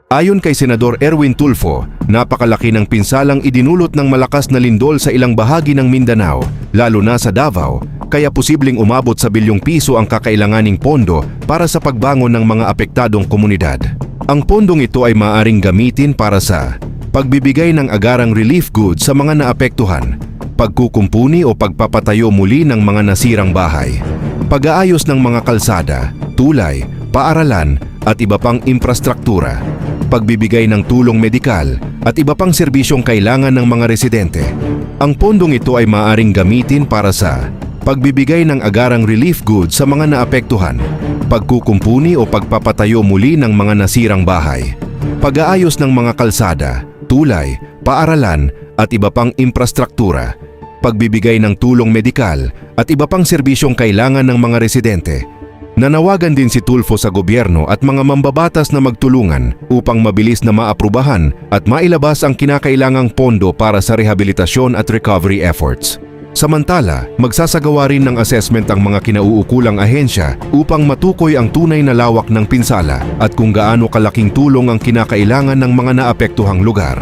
Ayon kay Senador Erwin Tulfo, napakalaki ng pinsalang idinulot ng malakas na lindol sa ilang bahagi ng Mindanao, lalo na sa Davao, kaya posibleng umabot sa bilyong piso ang kakailanganing pondo para sa pagbangon ng mga apektadong komunidad. Ang pondong ito ay maaaring gamitin para sa pagbibigay ng agarang relief goods sa mga naapektuhan, pagkukumpuni o pagpapatayo muli ng mga nasirang bahay, pag-aayos ng mga kalsada, tulay, paaralan at iba pang infrastruktura, pagbibigay ng tulong medikal at iba pang serbisyong kailangan ng mga residente. Ang pondong ito ay maaaring gamitin para sa pagbibigay ng agarang relief goods sa mga naapektuhan, pagkukumpuni o pagpapatayo muli ng mga nasirang bahay, pag-aayos ng mga kalsada, tulay, paaralan at iba pang infrastruktura, pagbibigay ng tulong medikal at iba pang serbisyong kailangan ng mga residente. Nanawagan din si Tulfo sa gobyerno at mga mambabatas na magtulungan upang mabilis na maaprubahan at mailabas ang kinakailangang pondo para sa rehabilitasyon at recovery efforts. Samantala, magsasagawa rin ng assessment ang mga kinauukulang ahensya upang matukoy ang tunay na lawak ng pinsala at kung gaano kalaking tulong ang kinakailangan ng mga naapektuhang lugar.